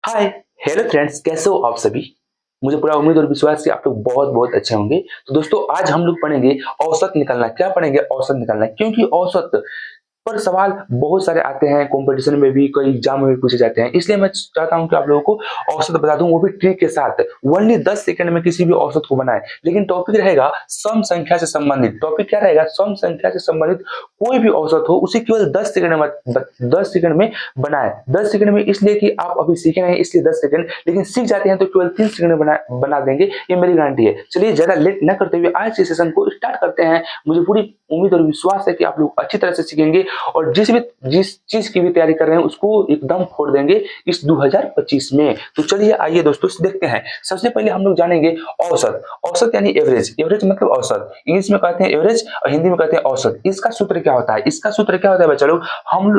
हाय। Hello friends, कैसे हो आप सभी। मुझे पूरा उम्मीद और विश्वास है कि आप लोग बहुत बहुत अच्छे होंगे। तो दोस्तों, आज हम लोग पढ़ेंगे औसत निकालना। क्या पढ़ेंगे? औसत निकालना। क्योंकि औसत पर सवाल बहुत सारे आते हैं, कंपटीशन में भी, कई एग्जाम में भी पूछे जाते हैं। इसलिए मैं चाहता हूं कि आप लोगों को औसत बता दूं, वो भी ट्रिक के साथ। ओनली 10 सेकंड में किसी भी औसत को बनाए। लेकिन टॉपिक रहेगा सम संख्या से संबंधित। टॉपिक क्या रहेगा? सम संख्या से संबंधित कोई भी औसत हो, उसे केवल 10 सेकंड में बनाए। 10 सेकंड में इसलिए कि आप अभी सीखे नहीं, इसलिए 10 सेकंड। लेकिन सीख जाते हैं तो केवल 3 सेकंड में बना देंगे, ये मेरी गारंटी है। चलिए ज्यादा लेट न करते हुए आज के सेशन को स्टार्ट करते हैं। मुझे पूरी उम्मीद और विश्वास है कि आप लोग अच्छी तरह से सीखेंगे और जिस चीज की भी तैयारी कर रहे हैं उसको एकदम फोड़ देंगे इस 2025 में। तो चलिए आइए दोस्तों देखते हैं। सबसे पहले हम लोग जानेंगे औसत। औसत यानी एवरेज। एवरेज मतलब औसत। इंग्लिश में कहते हैं एवरेज और हिंदी में कहते हैं औसत। इसका सूत्र क्या होता है? इसका सूत्र क्या होता है बच्चा लोग?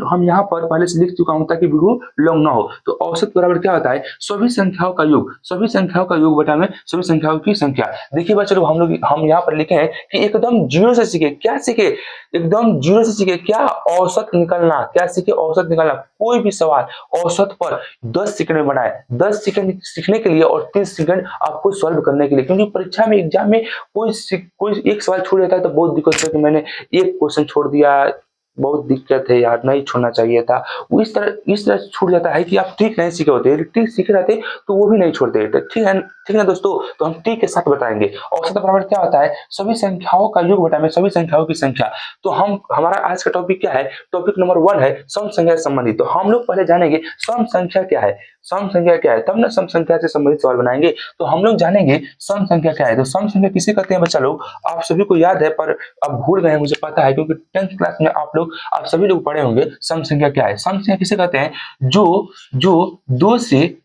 हम यहाँ पर पहले से लिख चुका हूं ताकि वीडियो लॉन्ग ना हो। तो औसत बराबर क्या होता है? सभी संख्याओं का योग। सभी संख्याओं का योग बटा में सभी संख्याओं की संख्या। देखिए बच्चा लोग, हम यहाँ पर लिखे हैं कि एकदम जीरो से सीखे। क्या सीखे? एकदम जीरो से सीखे। क्या? औसत निकालना। क्या सीखे? औसत निकालना। कोई भी सवाल औसत पर 10 सेकंड में बनाए। 10 सेकंड सीखने के लिए और 30 सेकंड आपको सॉल्व करने के लिए। क्योंकि परीक्षा में, एग्जाम में कोई एक सवाल छूट जाता है तो बहुत दिक्कत होती है कि मैंने एक क्वेश्चन छोड़ दिया, बहुत दिक्कत है यार, नहीं छोड़ना चाहिए था। वो इस तरह छूट जाता है कि आप ट्रिक नहीं सीखे होते। ट्रिक सीखे रहते तो वो भी नहीं छोड़ते। तो ठीक है दोस्तों। तो हम ट्रिक के साथ बताएंगे। औसत बराबर क्या होता है? सभी संख्याओं का योग बटा में सभी संख्याओं की संख्या। तो हमारा आज का टॉपिक क्या है? टॉपिक नंबर 1 है सम संख्या से संबंधित। तो हम लोग पहले जानेंगे सम संख्या क्या है। सम संख्या क्या है, तब ना सम संख्या से संबंधित सवाल बनाएंगे। तो हम लोग जानेंगे सम संख्या क्या है। तो सम संख्या किसे कहते हैं बच्चा लोग? आप सभी को याद है, पर अब भूल गए, मुझे पता है, क्योंकि 10th क्लास में आप सभी लोग पढ़े होंगे सम संख्या क्या है। सम संख्या किसे कहते हैं? जो जो दो से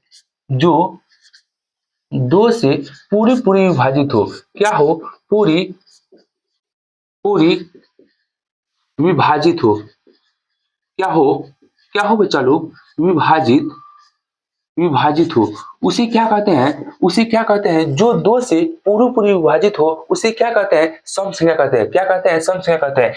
जो दो से पूरी पूरी विभाजित हो। क्या हो? पूरी पूरी विभाजित हो। क्या हो? क्या हो बच्चा लोग? विभाजित विभाजित हो। उसे क्या कहते हैं? उसे क्या कहते हैं? जो दो से पूरी पूरी विभाजित हो उसे क्या कहते हैं? सम संख्या कहते हैं। क्या कहते हैं? सम संख्या कहते हैं।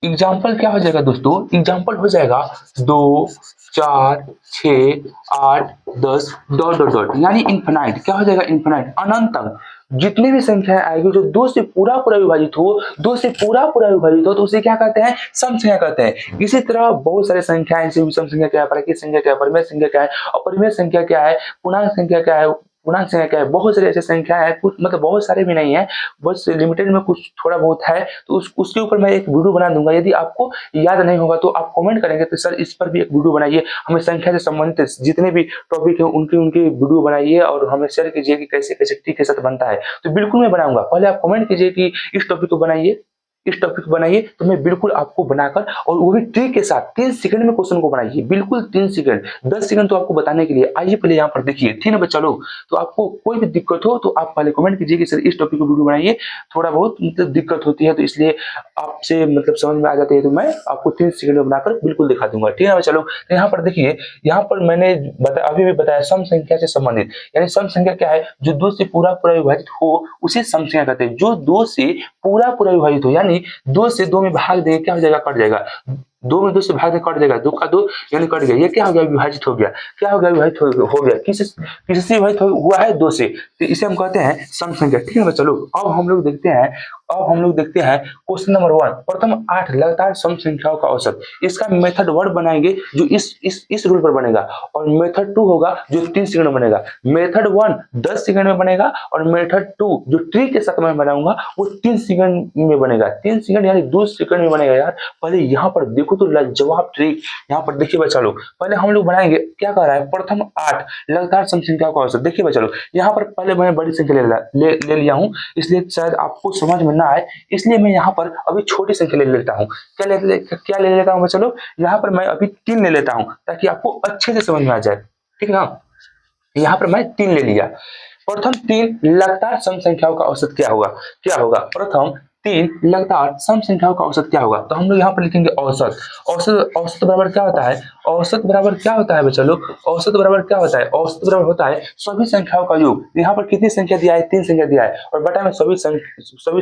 एग्जाम्पल क्या हो जाएगा दोस्तों? एग्जाम्पल हो जाएगा 2, 4, 6, 8, 10 डॉट डॉट डॉट, यानी इन्फिनाइट। क्या हो जाएगा? इन्फिनाइट, अनंतम। जितनी भी संख्याएं आएगी जो दो से पूरा पूरा विभाजित हो, दो से पूरा पूरा विभाजित हो, तो उसे क्या कहते हैं? सम संख्या कहते हैं। इसी तरह बहुत सारे संख्याएं, जैसे विषम संख्या क्या है, प्राकृत संख्या क्या है, परिमेय संख्या क्या है, अपरिमेय संख्या क्या है, पूर्णांक संख्या क्या है, पूर्णांक संख्या क्या है। बहुत सारे ऐसे संख्या है, कुछ मतलब बहुत सारे भी नहीं है, बस लिमिटेड में कुछ थोड़ा बहुत है। तो उसके ऊपर मैं एक वीडियो बना दूंगा। यदि आपको याद नहीं होगा तो आप कमेंट करेंगे तो सर इस पर भी एक वीडियो बनाइए। हमें संख्या से संबंधित जितने भी टॉपिक है उनकी उनकी वीडियो बनाइए और हमें शेयर कीजिए कि कैसे कैसे ट्रिक के साथ बनता है। तो बिल्कुल मैं बनाऊंगा। पहले आप कमेंट कीजिए कि इस टॉपिक को बनाइए, इस टॉपिक बनाइए, तो मैं बिल्कुल आपको बनाकर, और वो भी ट्रिक के साथ 3 सेकंड में क्वेश्चन को बनाइए। बिल्कुल 3 सेकंड। 10 सेकंड तो आपको बताने के लिए। आइए पहले यहाँ पर देखिए, ठीक है बच्चा लोग। तो आपको कोई भी दिक्कत हो तो आप पहले कमेंट कीजिए कि सर इस टॉपिक को वीडियो बनाइए। थोड़ा बहुत मतलब दिक्कत होती है तो इसलिए आपसे मतलब समझ में आ जाती है, तो मैं आपको 3 सेकंड में बनाकर बिल्कुल दिखा दूंगा। ठीक है बच्चा लोग। तो यहाँ पर देखिए, यहाँ पर मैंने अभी भी बताया सम संख्या से संबंधित। यानी सम संख्या क्या है? जो दो से पूरा पूरा विभाजित हो उसे सम संख्या कहते हैं। जो दो से पूरा पूरा विभाजित हो, यानी दो से दो में भाग देंगे, क्या हो जाएगा? कट जाएगा। दो में दो से भाग देंगे, कट जाएगा। दो का दो यानी कट गया। ये क्या हो गया? विभाजित हो गया। क्या हो गया? विभाजित हो गया। किससे विभाजित हुआ है? दो से। तो इसे हम कहते हैं सम संख्या। ठीक है चलो, अब हम लोग देखते हैं क्वेश्चन नंबर 1। प्रथम 8 लगातार सम संख्याओं का औसत। इसका मेथड 1 बनाएंगे जो इस रूल पर बनेगा, और मेथड 2 होगा जो 3 सेकंड में बनेगा। मेथड 1 10 सेकंड में बनेगा और मेथड 2 जो ट्रिक के साथ मैं बनाऊंगा वो 3 सेकंड में बनेगा। 3 सेकंड यानी 2 सेकंड में बनेगा यार। पहले यहाँ पर देखो तो लाजवाब ट्रिक। यहाँ पर देखिए बच्चा लोग, पहले हम लोग बनाएंगे। क्या कह रहा है? प्रथम 8 लगातार सम संख्याओं का औसत। देखिए बच्चा लोग, यहाँ पर पहले मैंने बड़ी संख्या ले लिया हूँ, इसलिए शायद आपको समझ में ना आए, इसलिए मैं यहाँ पर अभी छोटी संख्या ले लेता हूँ। क्या ले लेता हूँ बच्चा लोग? यहाँ पर मैं अभी 3 ले लेता हूँ ताकि आपको अच्छे से समझ में आ जाए। ठीक है ना? यहाँ पर मैं 3 ले लिया। प्रथम 3 लगातार सम संख्याओं का औसत क्या होगा? प्रथम तीन लगातार सम संख्याओं का औसत क्या होगा। तो हम लोग यहाँ पर लिखेंगे औसत। औसत औसत बराबर क्या होता है, औसत बराबर क्या होता है बच्चा लोग, औसत बराबर क्या होता है, औसत बराबर होता है सभी संख्याओं का योग। यहाँ पर कितनी संख्या दिया है, 3 संख्या दिया है और बटा में सभी सभी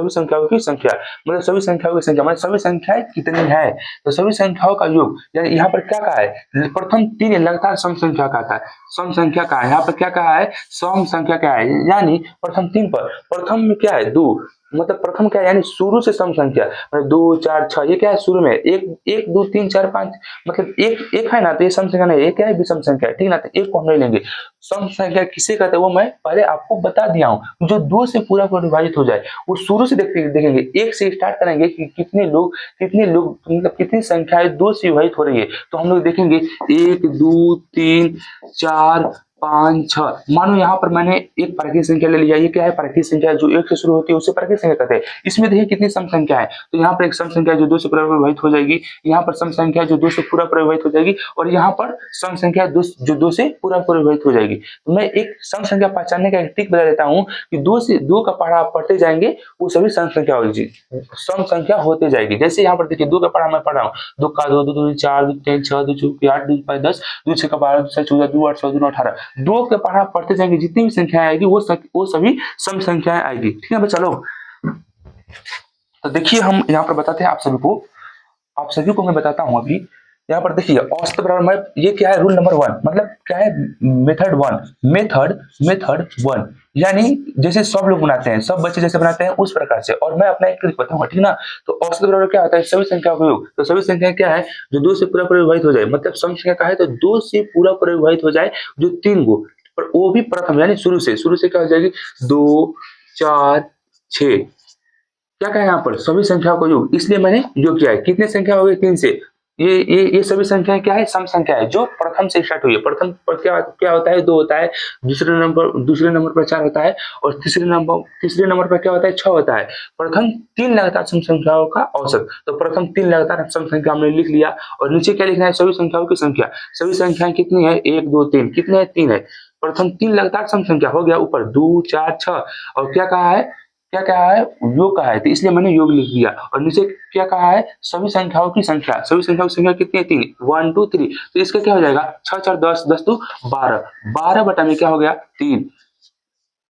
संख्याओं की संख्या, मतलब सभी संख्याओं की संख्या, मतलब सभी संख्याएं कितनी है, तो सभी संख्याओं का योग। यानी यहाँ पर क्या कहा है, प्रथम 3 लगातार सम संख्या का आता है, सम संख्या का है। यहाँ पर क्या कहा है, सम संख्या क्या है, यानी प्रथम 3 पर, प्रथम में क्या है 2, मतलब प्रथम क्या है, यानी शुरू से सम संख्या, मतलब 2 4 6, ये क्या है शुरू में, 1 1 2 3 4 5, मतलब एक एक है ना, तो ये सम संख्या नहीं, ये क्या है विषम संख्या है, ठीक ना। तो एक को हम नहीं लेंगे। सम संख्या किसे कहते हैं वो मैं पहले आपको बता दिया हूँ, जो 2 से पूरा विभाजित हो जाए वो शुरू से देखेंगे, 1 से स्टार्ट करेंगे कि कितने लोग मतलब कितनी संख्याएं 2 से विभाजित हो रही है। तो हम लोग देखेंगे 1 2 3 4 5 6, मानो यहाँ पर मैंने एक प्राकृतिक संख्या ले लिया, ये क्या है प्राकृतिक संख्या, जो 1 से शुरू होती है उसे प्राकृतिक संख्या कहते हैं। इसमें देखिए कितनी सम संख्या है, तो यहाँ पर एक सम संख्या है जो 2 से पूरा विभाजित हो जाएगी, यहाँ पर सम संख्या है जो 2 से पूरा विभाजित हो जाएगी, और यहाँ पर सम संख्या जो 2 से पूरा विभाजित हो जाएगी। तो मैं एक सम संख्या पहचानने का एक ट्रिक बता देता हूँ कि 2 से 2 का पढ़ा आप पढ़ते जाएंगे वो सभी सम संख्या होगी, सम संख्या होते जाएगी। जैसे यहाँ पर देखिए 2 का पढ़ा मैं पढ़ रहा हूँ, 2 का 2 2 2 4 2 3 6 2 4 8 2 5 10 2 6 का 12 2 14 2 8 16 2 18, 2 के पढ़ा पढ़ते जाएंगे, जितनी भी संख्याएं आएगी वो सभी सम संख्याएं आएगी, ठीक है बच्चा लोग। तो देखिए हम यहाँ पर बताते हैं आप सभी को मैं बताता हूँ अभी। यहाँ पर देखिए औसत बराबर मैं, ये क्या है रूल नंबर 1, मतलब क्या है मेथड 1, मेथड 1, यानी जैसे सब लोग बनाते हैं, सब बच्चे जैसे बनाते हैं उस प्रकार से, और मैं अपना एक ट्रिक बताऊंगा, ठीक ना। तो औसत बराबर क्या होता है, सभी संख्या का योग। तो सभी संख्या क्या है, जो 2 से पूरा विभाजित हो जाए, मतलब सम संख्या का है तो 2 से पूरा विभाजित हो जाए, जो 3 गो, पर वो भी प्रथम यानी शुरू से क्या हो जाएगी, 2 4 6, क्या कहा यहाँ पर सभी संख्याओं का योग, इसलिए मैंने योग किया है। कितने संख्या हो गई 3 से, ये सभी संख्याएं क्या है, सम संख्या है जो प्रथम से स्टार्ट हुई है। प्रथम पर क्या होता है 2 होता है, दूसरे नंबर पर 4 होता है, और तीसरे नंबर पर क्या होता है 6 होता है। प्रथम 3 लगातार सम संख्याओं का औसत, तो प्रथम 3 लगातार सम संख्या हमने लिख लिया, और नीचे क्या लिखना है, सभी संख्याओं की संख्या। सभी संख्याएं कितनी है, 1 2 3, कितने है 3 है। प्रथम 3 लगातार सम संख्या हो गया, ऊपर 2 4 6, और क्या कहा है, योग कहा है, तो इसलिए मैंने योग लिख दिया। और नीचे क्या कहा है, सभी संख्याओं की संख्या, सभी संख्याओं की संख्या कितनी है 3, 1 2 3, तो इसका क्या हो जाएगा 6 4 10 10 2 12, 12 बटा में क्या हो गया 3,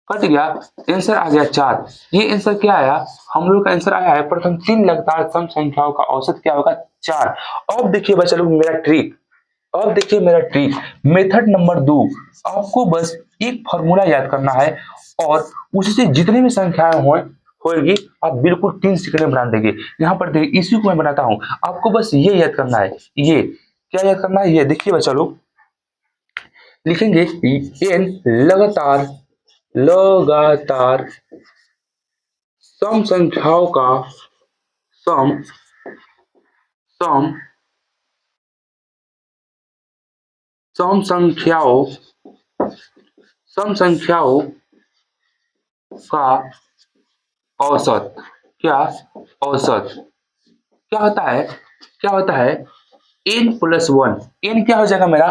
कट गया, आंसर आ गया 4। ये आंसर क्या आया, हम लोग का आंसर आया है प्रथम 3 लगातार सम संख्याओं का औसत क्या होगा 4। अब देखिए बच्चा लोग मेरा ट्रिक, अब देखिए मेरा ट्रिक, मेथड नंबर 2, आपको बस एक फॉर्मूला याद करना है, और उससे जितनी भी संख्याएं होगी आप बिल्कुल 3 सेकंड में बना देंगे। यहाँ पर देखिए इसी को मैं बनाता हूँ, आपको बस ये याद करना है, ये क्या याद करना है, ये देखिए बच्चा लोग, लिखेंगे n लगातार लगातार सम संख्याओं का सम सम सम संख्याओं सम संख्याओं का औसत, क्या औसत, क्या होता है, क्या होता है n प्लस 1, n क्या हो जाएगा मेरा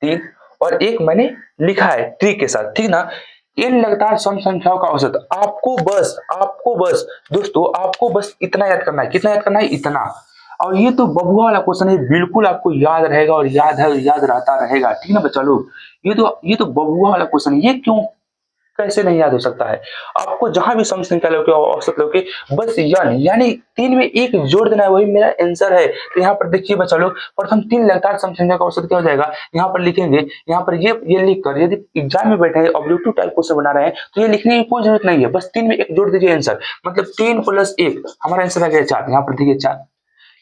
3, और एक मैंने लिखा है ट्रिक के साथ, ठीक ना। n लगातार सम संख्याओं का औसत, आपको बस दोस्तों आपको बस इतना याद करना है, कितना याद करना है, इतना। और ये तो बबुआ वाला क्वेश्चन है, बिल्कुल आपको याद रहेगा, और याद है याद रहता रहेगा, ठीक ना बच्चा लोग। ये तो बबुआ वाला क्वेश्चन है, ये क्यों कैसे नहीं याद हो सकता है। आपको जहां भी सम संख्या लोगे और औसत लोगे, बस यानी 3 में 1 जोड़ देना है, वही मेरा आंसर है। तो यहाँ पर देखिए बच्चा लोग, प्रथम 3 लगातार सम संख्या का औसत क्या हो जाएगा, यहाँ पर लिखेंगे, यहाँ पर ये लिख कर, यदि एग्जाम में बैठे हैं ऑब्जेक्टिव टाइप क्वेश्चन बना रहे हैं तो ये लिखने की कोई जरूरत नहीं है, बस 3 में 1 जोड़ दीजिए आंसर, मतलब 3 प्लस 1 हमारा आंसर आ गया 4। यहाँ पर देखिए 4,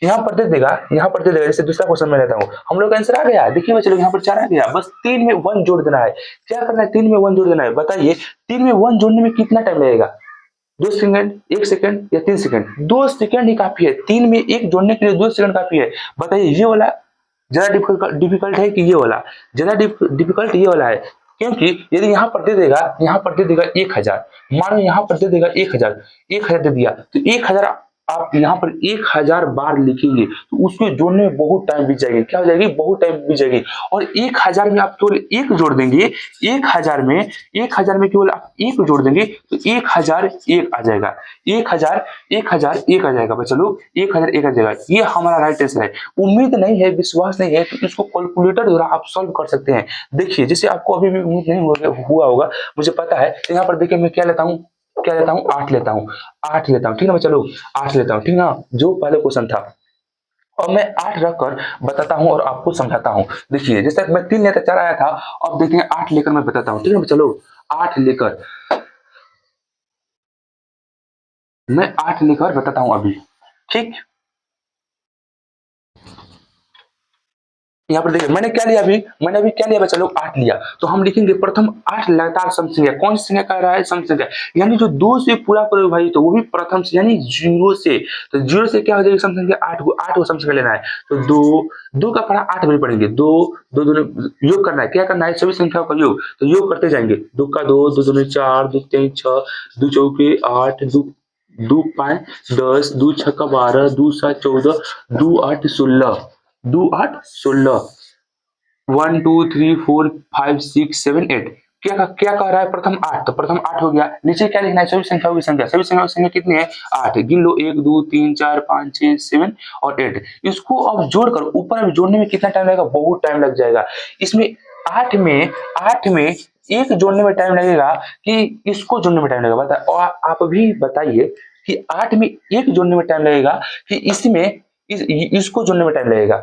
यहाँ पर दे देगा, यहाँ पर दे देगा, जैसे दूसरा क्वेश्चन मैं लेता हूँ, हम लोग का आंसर आ गया, देखिए बच्चे लोग यहाँ पर 4 आ गया, बस 3 में 1 जोड़ देना है। क्या करना है, 3 में 1 जोड़ देना है, बताइए 3 में 1 जोड़ने में कितना टाइम लगेगा, 2 सेकंड, 1 सेकंड या 3 सेकंड, 2 सेकंड ही काफी है, 3 में 1 जोड़ने के लिए 2 सेकंड काफी है। बताइए ये वाला ज्यादा डिफिकल्ट है कि ये वाला ज्यादा डिफिकल्ट, ये वाला है, क्योंकि यदि यहाँ पर दे देगा 1000, मानो यहाँ पर दे देगा 1000 दे दिया, तो 1000 आप यहाँ पर 1000 बार लिखेंगे तो उसको जोड़ने में बहुत टाइम बीत जाएगी। क्या हो जाएगी? बहुत टाइम बीत जाएगी। और 1000 में आप केवल एक जोड़ देंगे, 1000 में केवल आप एक जोड़ देंगे तो 1001 आ जाएगा। 1001 आ जाएगा बच्चा लोग, 1001 आ जाएगा। ये हमारा राइट आंसर है। उम्मीद नहीं है, विश्वास नहीं है तो इसको कैलकुलेटर द्वारा आप सॉल्व कर सकते हैं। देखिए, जैसे आपको अभी भी उम्मीद नहीं हुआ होगा, मुझे पता है। यहाँ पर देखिए मैं क्या लेता हूँ, 8 लेता हूँ, 8 लेता हूँ, ठीक है ना चलो, 8 लेता हूँ, ठीक है ना, जो पहले क्वेश्चन था। और मैं 8 रखकर बताता हूँ और आपको समझाता हूँ। देखिए, जैसे मैं 3 लेकर 4 आया था, अब देखते हैं 8 लेकर मैं बताता हूँ, ठीक है चलो। 8 लेकर मैं 8 लेकर बताता हूँ अभी, ठीक। यहाँ पर देखिए मैंने क्या लिया, मैंने क्या लिया बच्चा लोग, 8 लिया। तो हम लिखेंगे प्रथम 8 लगातार सम संख्या। कौन सी संख्या कह रहा है? सम संख्या, यानी जो 2 से पूरा करोगे भाई तो वो भी प्रथम से, यानी 0 से। तो 0 से क्या हो जाएगी सम संख्या? 8 को सम संख्या लेना है। तो 2 का पढ़ा 8 बजे पढ़ेंगे। 2 2 दूनी योग करना है। क्या करना है? सभी संख्याओं का योग। तो योग करते जाएंगे। 2 का 2, 2 दूनी 4, 2 3 6, 2 चौके 8, 2 5 10, 2 छक्का 12, 2 7 14, 2 8 16, 2 8 16, 1 2 3 4 5 6 7 8। क्या कह रहा है? प्रथम 8, तो प्रथम 8 हो गया। नीचे क्या लिखना है? सभी संख्याओं की संख्या। सभी संख्याओं की संख्या कितनी है? 8। गिन लो, 1 2 3 4 5 6 7 और 8। इसको अब जोड़कर ऊपर अब जोड़ने में कितना टाइम लगेगा? बहुत टाइम लग जाएगा। इसमें 8 में एक जोड़ने में टाइम लगेगा कि इसको जोड़ने में टाइम लगेगा? और आप भी बताइए कि 8 में एक जोड़ने में टाइम लगेगा कि इसमें इसको जोड़ने में टाइम लगेगा?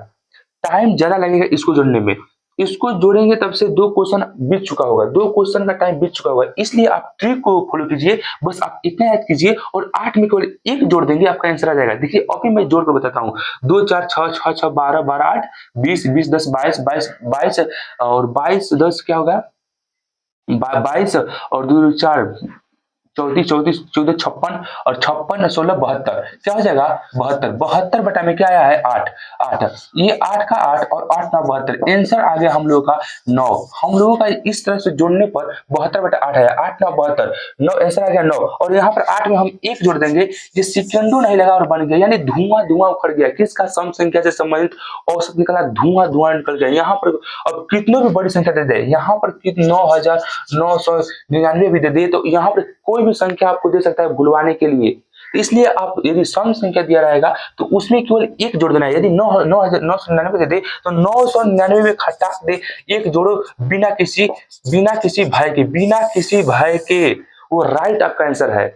टाइम ज्यादा लगेगा इसको जोड़ने में। इसको जोड़ेंगे तब से 2 क्वेश्चन बीत चुका होगा, 2 क्वेश्चन का टाइम बीत चुका होगा। इसलिए आप ट्रिक को फॉलो कीजिए, बस आप इतना याद कीजिए और 8 में केवल एक जोड़ देंगे, आपका आंसर आ जाएगा। देखिए अभी मैं जोड़ कर बताता हूँ। 2 4 6 6 6 12 12 8 20 20 10 22 22 22 और 22 10 क्या होगा? 22 और 2 4 34 34 14 56 और 56 16 72। क्या हो जाएगा? 72। 72 बटा में क्या आया है? 8। 8 ये 8 का 8 और 8 9 72। आंसर आ गया हम लोगों का 9। हम लोगों का इस तरह से जोड़ने पर 72 बटा 8 है। 8 9 72, 9 आंसर आ गया 9। और यहाँ पर 8 में हम एक जोड़ देंगे, ये सेकंडों नहीं लगा और बन गया, यानी धुआं धुआं उखड़ गया। किसका? सम संख्या से संबंधित औसत निकला, धुआं धुआं निकल गया। यहाँ पर अब कितनों भी बड़ी संख्या दे दे, यहाँ पर 9,999 भी दे दे, तो यहाँ पर कोई भी संख्या आपको दे सकता है भुलवाने के लिए। इसलिए आप यदि सम संख्या दिया रहेगा तो उसमें केवल एक जोड़ देना है। यदि 9,999 दे दे तो 999 में घटा दे, एक जोड़ो, बिना किसी भय के। वो राइट आपका आंसर है।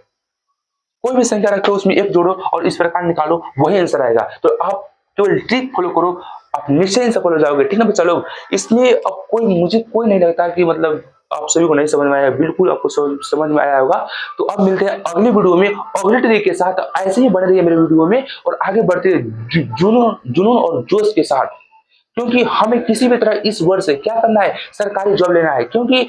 कोई भी संख्या रखो उसमें एक जोड़ो और इस प्रकार निकालो, वही आंसर आएगा। तो आप केवल ट्रिक फॉलो करो, आप निश्चय सफल हो जाओगे, ठीक है बच्चा लोग। इसमें अब मुझे कोई नहीं लगता कि मतलब आप सभी को नहीं समझ में आया, बिल्कुल आपको समझ में आया होगा। तो अब मिलते हैं अगली वीडियो में अगले ट्रिक के साथ। ऐसे ही बने रहिए मेरे वीडियो में और आगे बढ़ते जुनून और जोश के साथ, क्योंकि हमें किसी भी तरह इस वर्ष से क्या करना है? सरकारी जॉब लेना है। क्योंकि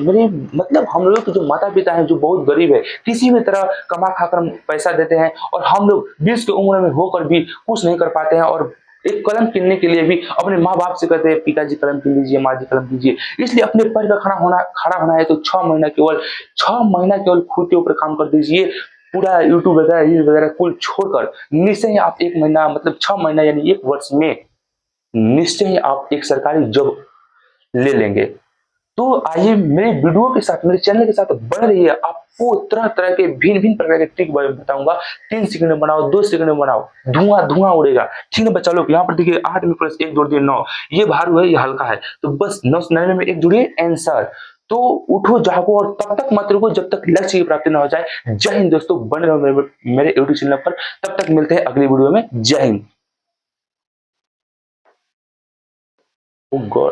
मेरे मतलब हम लोग के जो माता पिता हैं जो बहुत गरीब है, किसी भी तरह कमा खाकर पैसा देते हैं और हम लोग 20 की उम्र में होकर भी कुछ नहीं कर पाते हैं। और एक कलम किनने के लिए भी अपने माँ बाप से कहते हैं, पिताजी कलम कीन लीजिए, माँ जी कलम कीजिए। इसलिए अपने पैर पर खड़ा होना है तो 6 महीना केवल खुद के ऊपर काम कर दीजिए। पूरा यूट्यूब वगैरह रील वगैरह कुल छोड़कर निश्चय ही आप 1 महीना मतलब 6 महीना यानी 1 वर्ष में निश्चय ही आप एक सरकारी जॉब ले लेंगे। तो आइए मेरे वीडियो के साथ, मेरे चैनल के साथ बने रहिए। आपको तरह तरह के भिन्न भिन्न प्रकार के ट्रिक बताऊंगा। 3 सेकंड में बनाओ, 2 सेकंड में बनाओ, धुआं धुआं उड़ेगा। ठीक है बच्चा लोग, यहाँ पर देखिए 8 में प्लस 1 जोड़ दिए 9। ये भारू है, ये हल्का है, तो बस 999 में 1 जोड़िए, आंसर। तो उठो जागो और तब तक मत रुको जब तक लक्ष्य की प्राप्ति न हो जाए। जय हिंद दोस्तों, बने रहो मेरे यूट्यूब चैनल पर। तब तक मिलते हैं अगली वीडियो में। जय हिंद।